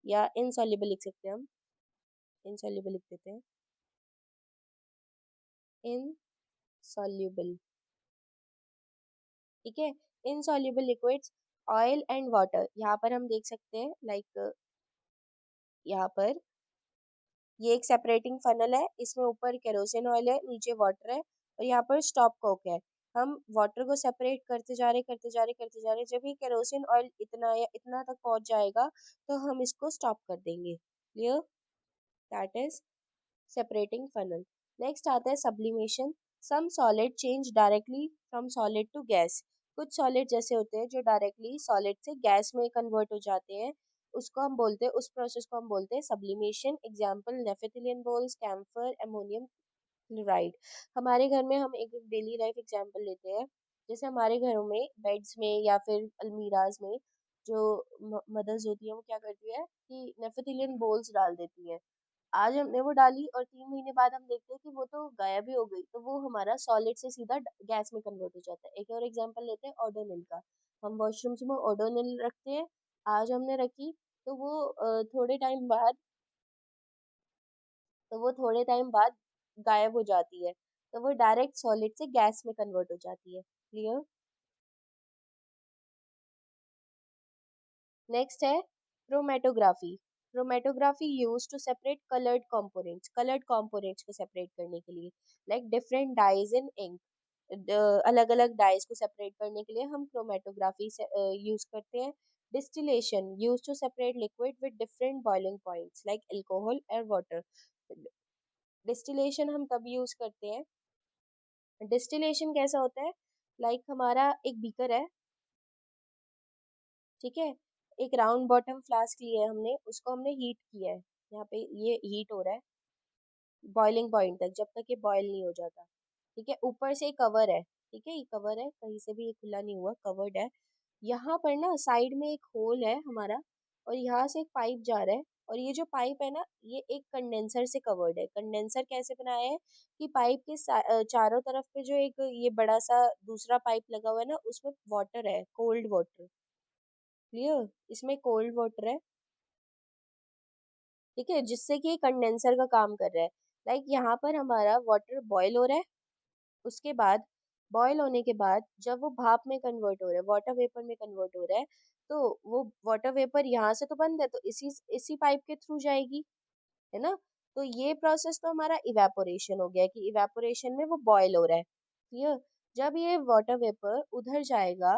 या इनसॉल्युबल लिख सकते हैं हम, इनसॉल्युबल लिख देते हैं, इनसॉल्युबल। ठीक है, insoluble liquids, oil and water. यहाँ पर हम देख सकते हैं, लाइक यहाँ पर ये एक सेपरेटिंग फनल है, इसमें ऊपर केरोसिन ऑयल है, नीचे वाटर है, और यहाँ पर स्टॉप कोक है। हम वाटर को सेपरेट करते जा रहे करते जा रहे करते जा रहे, जब ये केरोसिन ऑयल इतना या इतना तक पहुंच जाएगा तो हम इसको स्टॉप कर देंगे। Clear? That is separating funnel. नेक्स्ट आता है sublimation. Some solid change directly from solid to gas. कुछ सॉलिड जैसे होते हैं जो डायरेक्टली सॉलिड से गैस में कन्वर्ट हो जाते हैं, उसको हम बोलते हैं, उस प्रोसेस को हम बोलते हैं sublimation. Example, naphthalene balls, camphor, ammonium chloride. हमारे घर में हम एक डेली लाइफ एग्जाम्पल लेते हैं, जैसे हमारे घरों में बेड्स में या फिर अलमीराज में जो मदर्स होती है वो क्या करती है कि नेफेथिलिन बॉल्स डाल देती है। आज हमने वो डाली और 3 महीने बाद हम देखते हैं कि वो तो गायब ही हो गई, तो वो हमारा सॉलिड से सीधा गैस में कन्वर्ट हो जाता है। एक और एग्जांपल लेते हैं ओडोनिल का। हम वॉशरूम्स में ओडोनिल रखते हैं, आज हमने रखी तो वो थोड़े टाइम बाद गायब हो जाती है, तो वो डायरेक्ट सॉलिड से गैस में कन्वर्ट हो जाती है। क्लियर? नेक्स्ट है chromatography. Chromatography use to separate coloured components को सेपरेट करने के लिए, like different dyes in ink. अलग अलग डाइज को सेपरेट करने के लिए हम क्रोमेटोग्राफी से यूज करते हैं। Distillation use to separate liquid with different boiling points like alcohol और वाटर। डिस्टिलेशन हम तब यूज करते हैं, डिस्टिलेशन कैसा होता है, लाइक हमारा एक बीकर है, ठीक है, एक राउंड बॉटम फ्लास्क लिया है हमने, उसको हमने हीट किया है, यहाँ पे ये हीट हो रहा है बॉइलिंग पॉइंट तक, जब तक ये बॉयल नहीं हो जाता। ठीक है, ऊपर से कवर है, ठीक है, ये कवर है, कहीं से भी ये खुला नहीं हुआ, कवर्ड है। यहाँ पर ना साइड में एक होल है हमारा, और यहाँ से एक पाइप जा रहा है, और ये जो पाइप है ना ये एक कंडेंसर से कवर्ड है। कंडेंसर कैसे बनाया है कि पाइप के चारों तरफ पे जो एक ये बड़ा सा दूसरा पाइप लगा हुआ है ना, उसमें वाटर है, कोल्ड वाटर। क्लियर? इसमें कोल्ड वाटर है, ठीक है, जिससे कि कंडेंसर का काम कर रहा है। लाइक यहाँ पर हमारा वाटर बॉयल हो रहा है, उसके बाद बॉयल होने के बाद जब वो भाप में कन्वर्ट हो रहा है, वाटर वेपर में कन्वर्ट हो रहा है, तो वो वाटर वेपर यहाँ से तो बंद है, तो इसी पाइप के थ्रू जाएगी, है ना। तो ये प्रोसेस तो हमारा इवेपोरेशन हो गया, कि इवेपोरेशन में वो बॉयल हो रहा है। क्लियर? जब ये वाटर वेपर उधर जाएगा,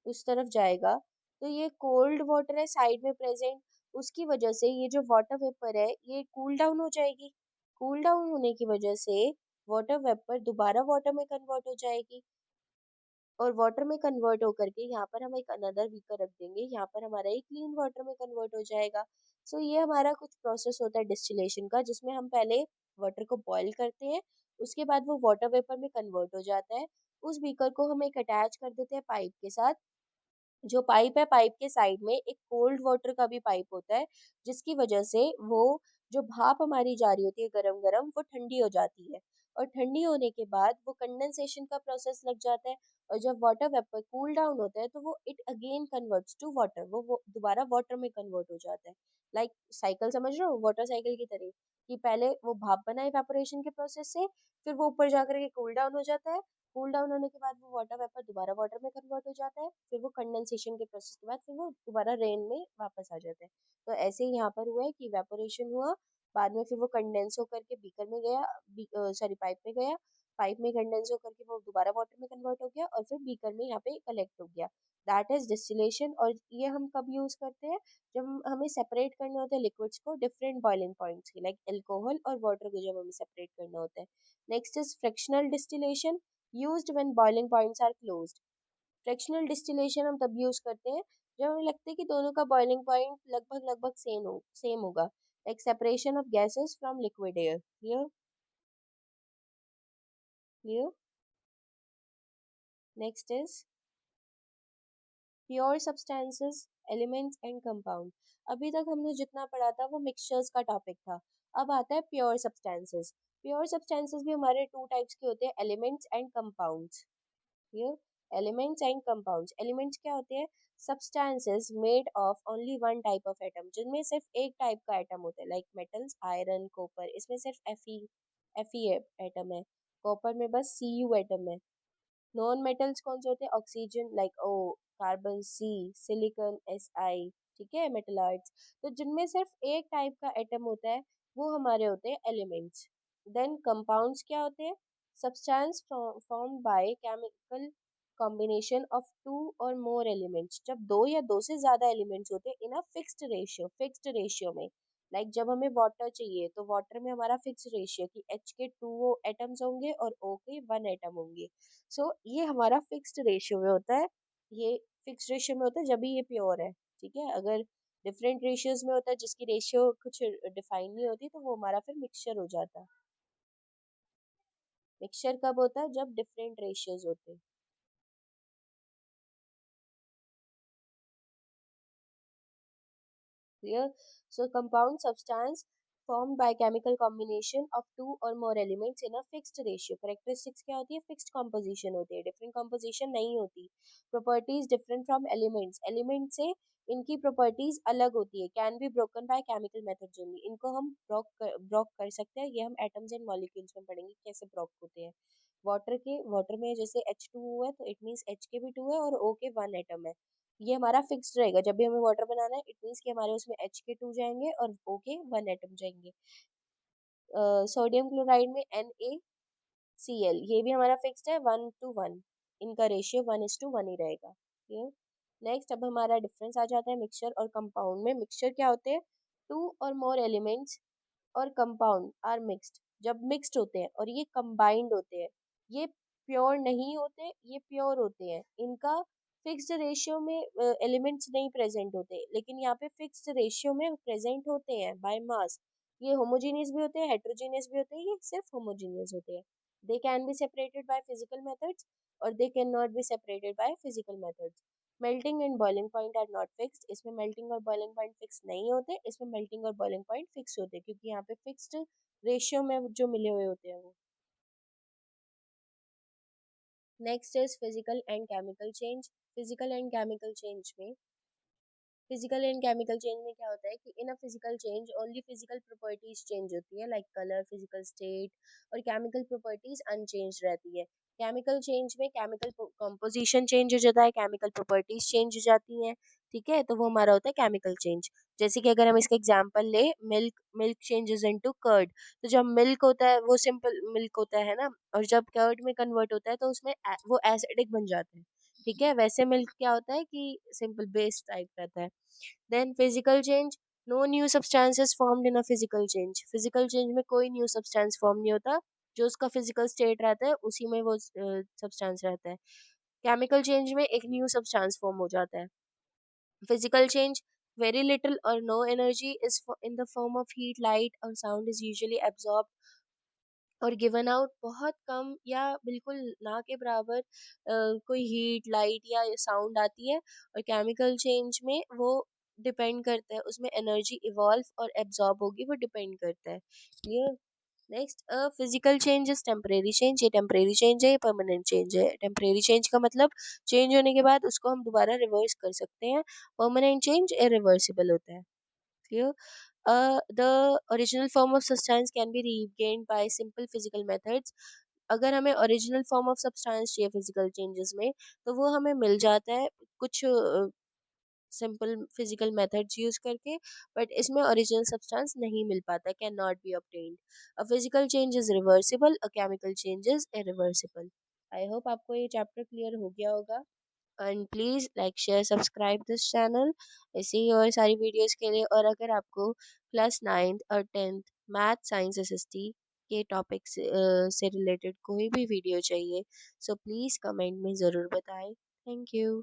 उस तरफ जाएगा, तो ये कोल्ड वाटर है साइड में प्रेजेंट, उसकी वजह से ये जो वाटर वेपर है ये कूल डाउन हो जाएगी। कूल डाउन होने की वजह से वाटर वेपर दोबारा वाटर में कन्वर्ट हो जाएगी, और वाटर में कन्वर्ट होकर के यहाँ पर हम एक अनदर बीकर रख देंगे, यहाँ पर हमारा एक क्लीन वाटर में कन्वर्ट हो जाएगा। सो ये हमारा कुछ प्रोसेस होता है डिस्टिलेशन का, जिसमें हम पहले वाटर को बॉईल करते हैं, उसके बाद वो वाटर वेपर में कन्वर्ट हो जाता है। उस बीकर को हम एक अटैच कर देते हैं पाइप के साथ। जो पाइप है, पाइप के साइड में एक कोल्ड वाटर का भी पाइप होता है, जिसकी वजह से वो जो भाप हमारी जा रही होती है गरम गरम, वो ठंडी हो जाती है, और ठंडी होने के बाद वो कंडेंसेशन का प्रोसेस लग जाता है। और जब वाटर वेपर कूल डाउन होता है तो वो it again converts to water, वो दोबारा वाटर में कन्वर्ट हो जाता है। लाइक साइकिल समझ रहे हो, वाटर साइकिल की तरह, कि पहले वो भाप बना इवेपोरेशन के प्रोसेस से, फिर वो ऊपर जाकर के कूल डाउन हो जाता है, कूल डाउन होने के बाद वो वाटर वेपर दोबारा वाटर में कन्वर्ट हो जाता है, फिर वो कंडेंसेशन के प्रोसेस के बाद फिर वो दोबारा रेन में वापस आ जाता है। तो ऐसे ही यहाँ पर हुआ है कि इवेपोरेशन हुआ, बाद में फिर वो कंडेंस होकर के बीकर में गया, सॉरी पाइप में गया, पाइप में कंडेंस होकर के वो दोबारा वाटर में कन्वर्ट हो गया, और फिर बीकर में यहाँ पे कलेक्ट हो गया। That is distillation. और ये हम कब यूज करते हैं, जब हमें सेपरेट करने होते हैं लिक्विड्स को डिफरेंट बॉइलिंग पॉइंट्स के, लाइक अल्कोहल और वाटर को जब हमें सेपरेट करना होता है। Next is frictional distillation, used when boiling points are closed. Fractional distillation हम तब यूज करते हैं जब हमें लगता है कि दोनों का बॉइलिंग पॉइंट लगभग लगभग सेम होगा, like separation of gases from liquid air. Clear? Clear? Next is pure substances, elements and compound. अभी तक हमने जितना पढ़ा था वो मिक्सचर्स का टॉपिक था। अब आता है प्योर सब्सटेंसेस। प्योर सब्सटेंसेस भी हमारे टू टाइप्स के होते हैं, elements and compounds. Here, elements and compounds. Elements क्या होते हैं? Substances made of only one type of atom, जिनमें सिर्फ एक टाइप का एटम होता है, लाइक मेटल्स, आयरन, कॉपर, इसमें सिर्फ Fe एटम है। कॉपर में बस Cu एटम है। नॉन मेटल्स कौन से होते हैं? Oxygen, like O, carbon C, silicon Si, ठीक है, मेटलॉइड्स। तो जिनमें सिर्फ एक टाइप का एटम होता है, वो हमारे होते हैं एलिमेंट्स। देन कंपाउंड्स क्या होते हैं? Substance formed by chemical combination of two or more elements, जब दो या दो से ज्यादा एलिमेंट्स होते हैं इन अ फिक्स्ड रेशियो में। लाइक जब हमें वाटर चाहिए तो वाटर में हमारा फिक्स रेशियो कि H के टू एटम्स होंगे और O के वन एटम होंगे। सो ये हमारा फिक्स्ड रेशियो में होता है, ये फिक्स्ड रेशियो में होता है जब भी ये प्योर है। ठीक है, अगर डिफरेंट रेशियोज में होता है जिसकी रेशियो कुछ डिफाइन नहीं होती, तो वो हमारा फिर मिक्सचर हो जाता है। मिक्सचर कब होता है? जब डिफरेंट रेशियोज होते हैं। Clear? So compound substance formed by chemical combination of two or more elements in a fixed ratio. Characteristics क्या होती है? Fixed composition होती है, different composition नहीं होती। Properties different from elements. Elements से इनकी properties अलग होती है। Can be broken by chemical methods only. इनको हम broke कर सकते हैं, ये हम atoms and molecules में पढ़ेंगे कैसे broke होते हैं। वाटर में जैसे H2O है, तो इट मीन्स H के भी टू है और O के वन एटम है। ये हमारा फिक्स्ड रहेगा, जब भी हमें वाटर बनाना है इट मीन्स कि हमारे उसमें H के टू जाएंगे और O के वन एटम जाएंगे। सोडियम क्लोराइड में NaCl, ये भी हमारा फिक्स्ड है, 1:1, इनका रेशियो 1:1 ही रहेगा। ठीक है। नेक्स्ट अब हमारा डिफरेंस आ जाता है मिक्सचर और कंपाउंड में। मिक्सचर क्या होते हैं? टू और मोर एलिमेंट्स और कंपाउंड आर मिक्स्ड, जब मिक्स्ड होते हैं और ये कंबाइंड होते हैं, ये प्योर नहीं होते, ये प्योर होते हैं। इनका फिक्स्ड रेशियो में एलिमेंट्स नहीं प्रेजेंट होते, लेकिन यहाँ पे फिक्स्ड रेशियो में प्रेजेंट होते हैं बाय मास। ये होमोजीनियस भी होते हैं, हेट्रोजीनियस भी होते हैं, ये सिर्फ होमोजीनियस होते हैं। They can be separated by physical methods और they can not be separated by physical methods. Melting and boiling point are not fixed, इसमें मेल्टिंग और बॉइलिंग पॉइंट फिक्स नहीं होते, इसमें मेल्टिंग और बॉइलिंग पॉइंट फिक्स होते हैं, क्योंकि यहाँ पे फिक्स्ड रेशियो में जो मिले हुए होते हैं वो। Next is physical and chemical change. Physical and chemical change में, फिजिकल एंड केमिकल चेंज में क्या होता है कि in a physical change only physical properties change होती है, लाइक कलर, फिजिकल स्टेट, और केमिकल प्रॉपर्टीज अनचेंज रहती है। केमिकल चेंज में केमिकल कंपोजिशन चेंज हो जाता है, केमिकल प्रॉपर्टीज चेंज हो जाती हैं। ठीक है, तो वो हमारा होता है केमिकल चेंज। जैसे कि अगर हम इसका एग्जांपल ले, milk milk changes into curd. तो जब मिल्क होता है वो सिंपल मिल्क होता है ना, और जब कर्ड में कन्वर्ट होता है तो उसमें वो एसिडिक बन जाता है। ठीक है, वैसे मिल्क क्या होता है कि सिंपल बेस टाइप रहता है। Then physical change, no new substances formed in a physical change. Physical change में कोई न्यू सब्सटेंस फॉर्म नहीं होता, जो उसका फिजिकल स्टेट रहता है उसी में वो सब्सटेंस रहता है। केमिकल चेंज में एक न्यू सब्सटेंस फॉर्म हो जाता है। Physical change, very little or no energy is in the form of heat, light or sound is usually absorbed और गिवन आउट। बहुत कम या बिल्कुल ना के बराबर कोई हीट, लाइट या साउंड आती है। और केमिकल चेंज में वो डिपेंड करता है, उसमें एनर्जी इवॉल्व और एब्जॉर्ब होगी, वो डिपेंड करता है। Clear? Next, physical change is temporary change. ये टेम्परेरी चेंज है, ये परमानेंट चेंज है। टेम्परेरी चेंज का मतलब चेंज होने के बाद उसको हम दोबारा रिवर्स कर सकते हैं। परमानेंट चेंज इरिवर्सिबल होता है। clear? The original form of substance can be regained by simple physical methods. अगर हमें ओरिजिनल फॉर्म ऑफ सब्सटेंस चाहिए फिजिकल चेंजेस में, तो वो हमें मिल जाता है कुछ सिंपल फिजिकल मेथड्स यूज करके। बट इसमें ओरिजिनल सब्सटेंस नहीं मिल पाता, can not B obtained. A physical change is reversible, a chemical change is irreversible. I hope आपको ये चैप्टर क्लियर हो गया होगा। And please like share subscribe this channel ऐसे ही और सारी वीडियोस के लिए। और अगर आपको क्लास 9th और 10th मैथ साइंस एसएसटी के टॉपिक से रिलेटेड कोई भी वीडियो चाहिए, सो प्लीज़ कमेंट में ज़रूर बताएं। Thank you.